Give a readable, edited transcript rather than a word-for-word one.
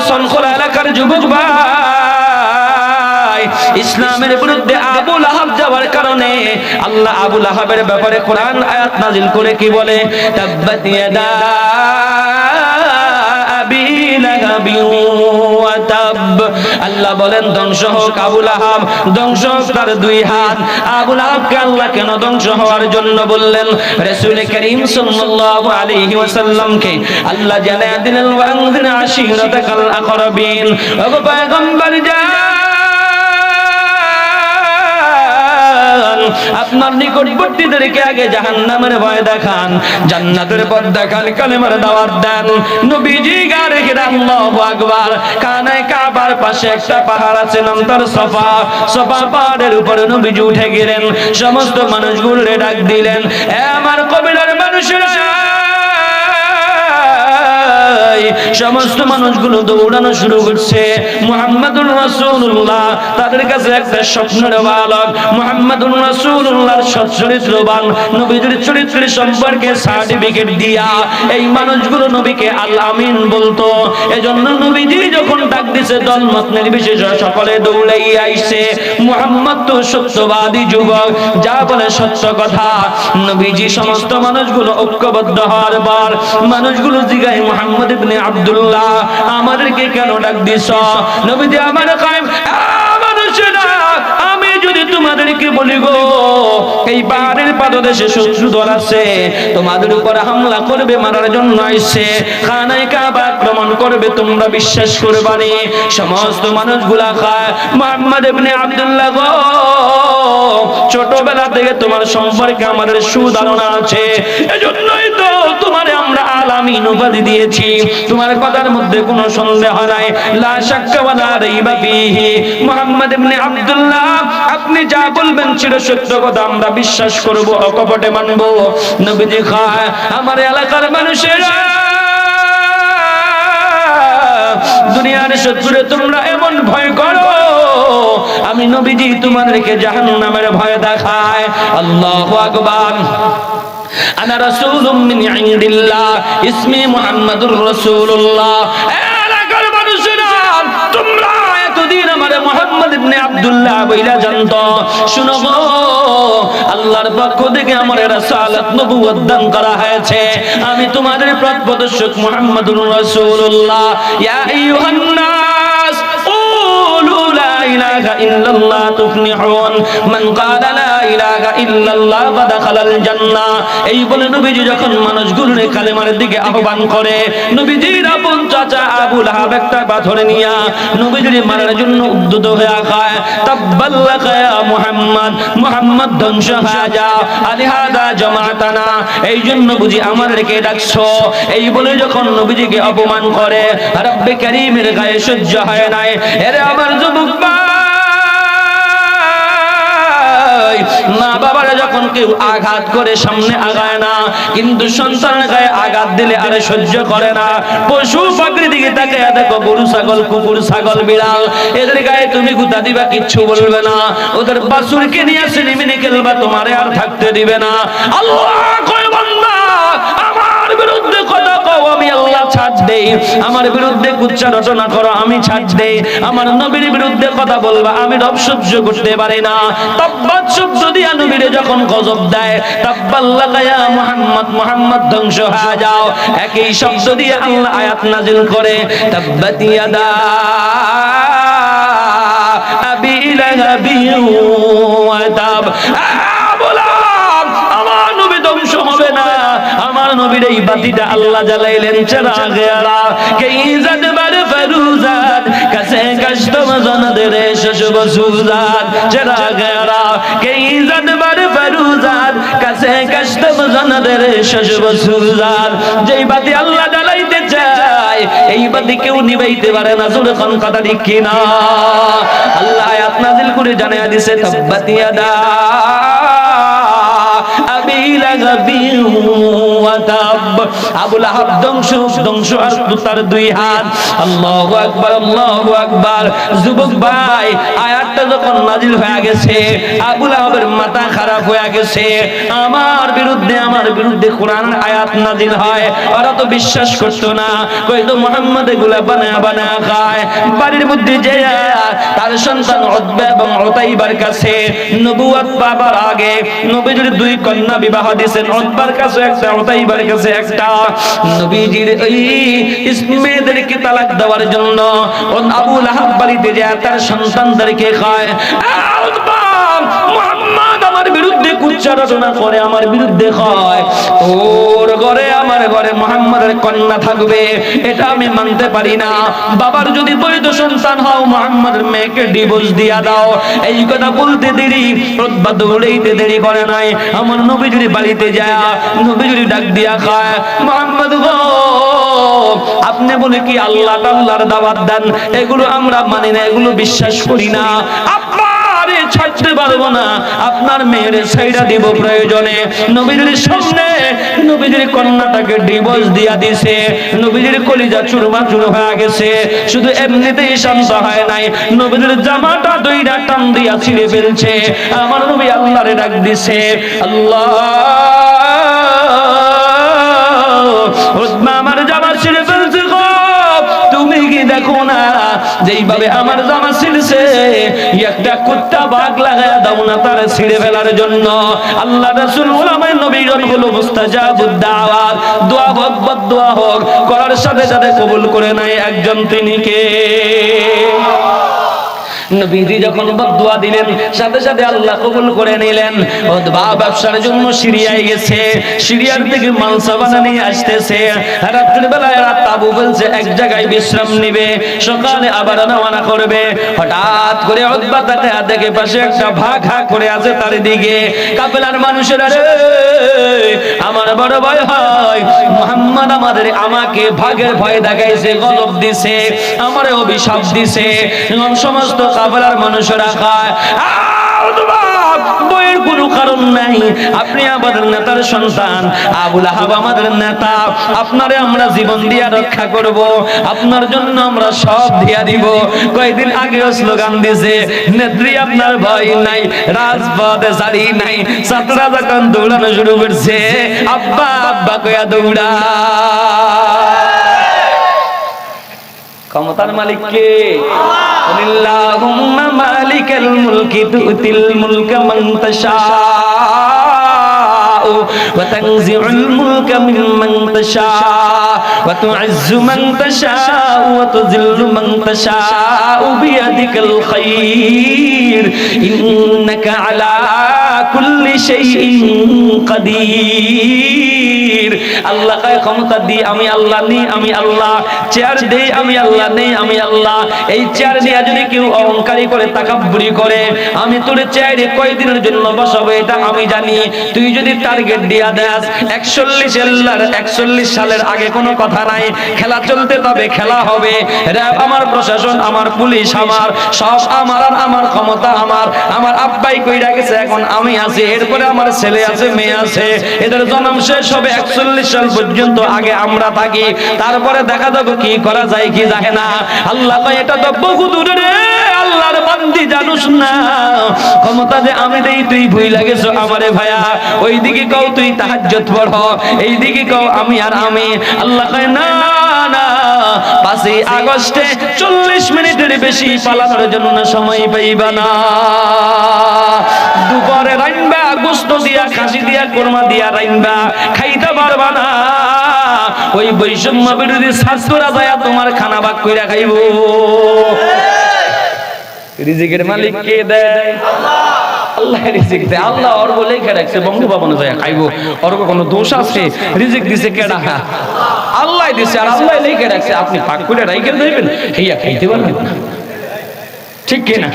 শনখোলা এলাকার যুবক ভাই, ইসলামের বিরুদ্ধে আবু লাহাব যাওয়ার কারণে আল্লাহ আবু লাহাবের ব্যাপারে কোরআন আয়াত নাজিল করে কি বলে? তাব্বাত ইয়াদা আবি লাহাবিন ওয়া তাব। আল্লাহ বলেন ধ্বংস হোক আবু লাহাব, ধ্বংস হোক তার দুই হাত। আবু লাহাবকে আল্লাহ কেন ধ্বংস হওয়ার জন্য বললেন? রাসূল করিম সাল্লাল্লাহু আলাইহি ওয়াসাল্লামকে আল্লাহ জানিয়ে দিলেন ওয়া আনজির আশিরাতাকাল আকরাবিন। ওগো পয়গম্বর আপনার নিকটবর্তীদেরকে আগে জাহান্নামের ভয় দেখান, জান্নাতের পথ দেখান, কালেমার দাওয়াত দেন। নবীজি গারে গিয়ে আল্লাহু আকবার, কানায় কাবার পাশে একটা পাহাড় আছে, নাম তার সফা। সফা পাহাড়ের উপরে নবীজি উঠে গেলেন, সমস্ত মানুষগুলোরে ডাক দিলেন, এ আমার কবিলার মানুষেরা। সমস্ত মানুষগুলো দৌড়ানো শুরু করছে। মুহাম্মাদুর রাসূলুল্লাহ তাদের কাছে একটা স্বপ্নের বালক, মুহাম্মাদুর রাসূলুল্লাহর সচ্চরিত্রবান নবীর চরিত্রের সম্পর্কে সার্টিফিকেট দিয়া এই মানুষগুলো নবীকে আল আমিন বলতো। এজন্য নবীজি যখন ডাক দিছে দলমত নির্বিশেষে সকলে দৌড়াইয়া আইছে। মুহাম্মদ তো সত্যবাদী যুবক, যা বলে সত্য কথা। নবীজি সমস্ত মানুষগুলো ঐক্যবদ্ধ হওয়ার পর মানুষগুলো জিগায়, মুহাম্মদ ইবনে আব্দুল্লাহ আমাদেরকে কেন ডাক দিছ? নবীজি আমার কায়েম, মানুষেরা আমি যদি তোমাদেরকে বলি গো এই পাহাড়ের পাদদেশে শত্রু দল আছে, তোমাদের উপর হামলা করবে, মারার জন্য আইছে, খানায় কাবা আক্রমণ করবে, তোমরা বিশ্বাস করবে না। সমস্ত মানুষগুলা খায়, মুহাম্মদ ইবনে আব্দুল্লাহ গো ছোটবেলা থেকে তোমার সম্পর্কে আমাদের সুধারণা আছে, এজন্যই তো তোমারে আমরা আল আমিন উপাধি দিয়েছি। তোমার কথার মধ্যে কোনো সন্দেহ নাই, লা শাক্কা ওয়ালা রাইবা ফীহি। মুহাম্মদ ইবনে আব্দুল্লাহ আপনি যা বলবেন চির সত্য কথা, আমরা বিশ্বাস করব, অকপটে মানব। নবীজি খায়, আমার এলাকার মানুষেরা দুনিয়ার শত্রুরে তোমরা এমন ভয় করো, আমি নবীজি তোমাদেরকে জাহান্নামের ভয় দেখায়। আল্লাহু আকবার। আনা রাসূলুম মিন ইনদিল্লাহ ইসমি মুহাম্মাদুর রাসূলুল্লাহ। এলাকার মানুষেরা তোমরা এতদিন আমার মুহাম্মদ ইবনে আব্দুল্লাহ বইলা জানতো, শুনো গো আল্লাহর পক্ষ থেকে আমার রাসালাত নবুয়ত দান করা হয়েছে, আমি তোমাদের পথ প্রদর্শক মুহাম্মাদুর রাসূলুল্লাহ। ইয়া আইয়ুহান নাস কুলু লা ইলাহা ইল্লাল্লাহ তুফলিহুন, মান ক্বালা লা ইলাহা ইল্লাল্লাহ ফাদাখালাল জান্নাহ। এই বলে নবীজি যখন মানুষগুলোরে কালেমার দিকে আহ্বান করে, নবীজির আপন চাচা আবু লাহাব একটা পাথর নিয়া নবীজির মারার জন্য উদ্যত হয়ে আকায়, তাব্বাল্লাকা ইয়া মুহাম্মদ, মুহাম্মদ ধ্বংস হয়ে যাও, আলিহাদা জামাতানা, এই জন্য বুঝি আমাদেরকে ডাকছো। এই বলে যখন নবীজিকে অপমান করে, রব্বে কারীমের গায়ে সহ্য হয় নাই। এরে আমার যুবক মা বাবারা যখন কেউ আঘাত করে সামনে আগায় না, কিন্তু সন্তানের গায়ে আঘাত দিলে আরে সহ্য করে না। পশু পাখির দিকে তাকায় দেখো, গরু ছাগল কুকুর ছাগল বিড়াল, এদের গায়ে তুমি গুতা দিবা কিচ্ছু বলবে না, ওদের বাছুরকে নিয়ে সিনেমিনে খেলবা, তোমারে আর থাকতে দিবে না। আল্লাহ কয় বান্দা আমার বিরুদ্ধে কথা কও, আমি আল্লাহ ছাড় দেই, আমার বিরুদ্ধে কুচ্চা রচনা করো, আমি ছাড় দেই, আমার নবীর বিরুদ্ধে কথা বলবা, আমি রব সহ্য করতে পারি না। তাব্বাত শব্দ দিয়া নবীরে যখন গজব দেয়, তাব্বাল্লাকা ইয়া মুহাম্মদ, মুহাম্মদ ধ্বংস হয়ে যাও, একই শব্দ দিয়ে আল্লাহ আয়াত নাযিল করে, তাব্বাত ইয়াদা আবি লাহাবিন ওয়া তাব। আমার নবী ধ্বংস হবে না, আমার নবীর এই বাতিটা আল্লাহ জ্বালাইলেন, চেরাগেরা কেইজাত বার ফরুজাত কাছে কষ্ট মজনদের শশুব সুজাত, চেরাগেরা কেইজাত বার ফরুজাত কাছে কষ্ট মজনদের শশুব সুজাত। যেই বাতি আল্লাহ জ্বালাইতে চায় এই বাতি কেউ নিভাইতে পারে না, জোরে কোন কথা ঠিক কিনা? আল্লাহ আয়াত নাযিল করে জানায়া দিয়েছে, তাব্বাত ইয়াদা আবি লাগাবিন ওয়া তাব। আবু লাহাব ধ্বংস আর তার দুই হাত। আল্লাহু আকবার, আল্লাহু আকবার। যুবক ভাই, আয়াতটা যখন নাজিল হয়ে গেছে, আবু লাহাবের মাথা খারাপ হয়ে গেছে। আমার বিরুদ্ধে কোরআনের আয়াত নাজিল হয়, ওরা তো বিশ্বাস করতো না, কইতো মুহাম্মদ এগুলা বানায়া খায়। বাড়ির মধ্যে যে তার সন্তান উতবা এবং উতাইবার কাছে নবুয়ত পাবার আগে নবীজির দুই কন্যা বিবাহ দিয়েছেন, উতবার কাছে একটা, উতাইবার কাছে একটা। নবীজির এই মেয়েদেরকে তালাক দেওয়ার জন্য আবু লাহাব বাড়িতে যায় তার সন্তানদেরকে খায়। উতবা, মুহাম্মদ আমার বিরুদ্ধে কুচ্চারণা করে, আমার বিরুদ্ধে হয়, তোর ঘরে আমার ঘরে মুহাম্মাদের কন্যা থাকবে, এটা আমি মানতে পারি না। বাবার যদি বৈধ সন্তান হও, মুহাম্মাদের মেয়েকে ডিভোর্স দিয়া দাও। এই কথা বলতে দেরি, উতবা দৌড়াইতে দেরি করে নাই। আমার নবীজির বাড়িতে যায় নবীজির ডাক দিয়া খায়, মুহাম্মদ গো, আপনি বলে কি আল্লাহ আল্লাহর দাওয়াত দেন, এগুলো আমরা মানি না, এগুলো বিশ্বাস করি না। ছাড়তে পারবো না, আপনার মেয়ের ছাইড়া দিব প্রয়োজনে। নবীজির সামনে নবীজির কন্যাটাকে ডিভোর্স দিয়া দিছে। নবীজির কলিজা চুরমাচুর হয়ে গেছে। শুধু এমনিতেই শান্ত হয় নাই, নবীজির জামাটা দুইটা টান দিয়া ছিঁড়ে ফেলছে। আমার নবী আল্লাহরে ডাক দিছে, আল্লাহ, উতবা আমার জামা ছিঁড়ে ফেলছে গো, তুমি কি দেখো না যেইভাবে আমার জামা ছিঁড়ছে, একটা কুত্তা বাঘ লাগায়া দাও না তার ছিঁড়ে ফেলার জন্য। আল্লাহ রাসূল ওলামায়ে নবীগণ হলো মুস্তাজাবুদ দাওয়াত, দোয়া হোক বদদোয়া হোক করার সাথে সাথে কবুল করে নাই একজন, তিনি কে? নবীজি যখন বদদুয়া দিলেন সাথে সাথে আল্লাহ কবুল করে নিলেন। উতবা ব্যবসার জন্য সিরিয়ায় গেছে, সিরিয়ার থেকে মাল সাবানা নিয়ে আসতেছে। রাতের বেলায় রাত তাবু বলছে, এক জায়গায় বিশ্রাম নিবে, সকালে আবার রওনা করবে। হঠাৎ করে উতবা তাকে দেখে পাশে একটা ভাগা করে আছে, তার দিকে কাফেলার মানুষেরা, রে আমার বড় ভয় হয়, মুহাম্মদ আমাকে ভাগের ভয় দেখাইছে, গজব দিছে, আমারে অভিশাপ দিছে। সমস্ত কাফেলার মানুষেরা খায়। বইয়ের কোনো কারণ নাই, আপনি আমাদের নেতার সন্তান, আবু লাহাব আমাদের নেতা, আপনারে আমরা জীবন দিয়া রক্ষা করব, আপনার জন্য আমরা সব দিয়া দিব। কয়েকদিন আগে স্লোগান দিছে, নেত্রী আপনার ভয় নাই, রাজপথে সারি নাই। ছাত্ররা যখন দৌড়ানো শুরু করছে, আব্বা আব্বা কয়া দৌড়া। ক্ষমতার মালিক কে? আল্লাহুম্মা মালিকাল মুলকি তুতিল মুলকা মান তাশাউ ওয়া তানজিউল মুলকা মিম্মান তাশাউ ওয়া তু'ইজ্জু মান তাশাউ ওয়া তুযিল্লু মান তাশাউ বিয়াদিকাল খায়র ইন্নাকা আলা কুল্লি শাইইন কাদির। আল্লাহ কয়, ক্ষমতা দি আমি আল্লাহ, নেই আমি আল্লাহ, চেয়ার দেই আমি আল্লাহ, নেই আমি আল্লাহ। এই চেয়ার নিয়ে যদি কেউ অহংকারী করে, তাকাব্বুরি করে, আমি তোর চেয়ারে কয়দিনের জন্য বসাবো এটা আমি জানি। তুই যদি টার্গেট দিয়া দেস 41 সালের আগে কোনো কথা নাই, খেলা চলতে তবে খেলা হবে। র‍্যাব আমার, প্রশাসন আমার, পুলিশ আমার, সব আমার, আর আমার ক্ষমতা আমার আব্বাই কইরা গেছে, এখন আমি আছি, এরপরে আমার ছেলে আছে, মেয়ে আছে, এদের জন্ম শেষ হবে 41 সাল পর্যন্ত, আগে আমরা থাকি, তারপরে দেখা যাবে কি করা যায় কি যায় না। আল্লাহ কয়, এটা তো বহু দূরে রে আল্লাহর বান্দি, জানুস না ক্ষমতা যে আমি দেই, তুই ভুইলা গেছো আমারে ভাইয়া। ওইদিকে কও তুই তাহাজ্জুদ পড়, এইদিকে কও আমি আর আমি। আল্লাহ কয়, না না, 5 আগস্টে 40 মিনিটের বেশি পালানোর জন্য সময় পাইবা না। দুপুরে রাইনবা, গোশত দিয়া, খাসি দিয়া, কোরমা দিয়া রাইনবা, খাইতে পারবা না। ওই বৈষম্য বিরোধী ছাত্ররা যায় তোমার খানা ভাগ কইরা খাইব। রিজিকের মালিক কে দেয়? আল্লাহ রিজিক দেয়। আল্লাহ ওর বলে লেখা রাখছে, বঙ্গভবনে যায় খাইব, ওর কোনো দোষ আছে? রিজিক দিছে কেডা? আল্লাহ দিছে, আর আল্লাহ লেখা রাখছে, আপনি ভাগ করে রাইখে যাইবেন, হেইয়া খাইতে পারবেন না, ঠিক কিনা?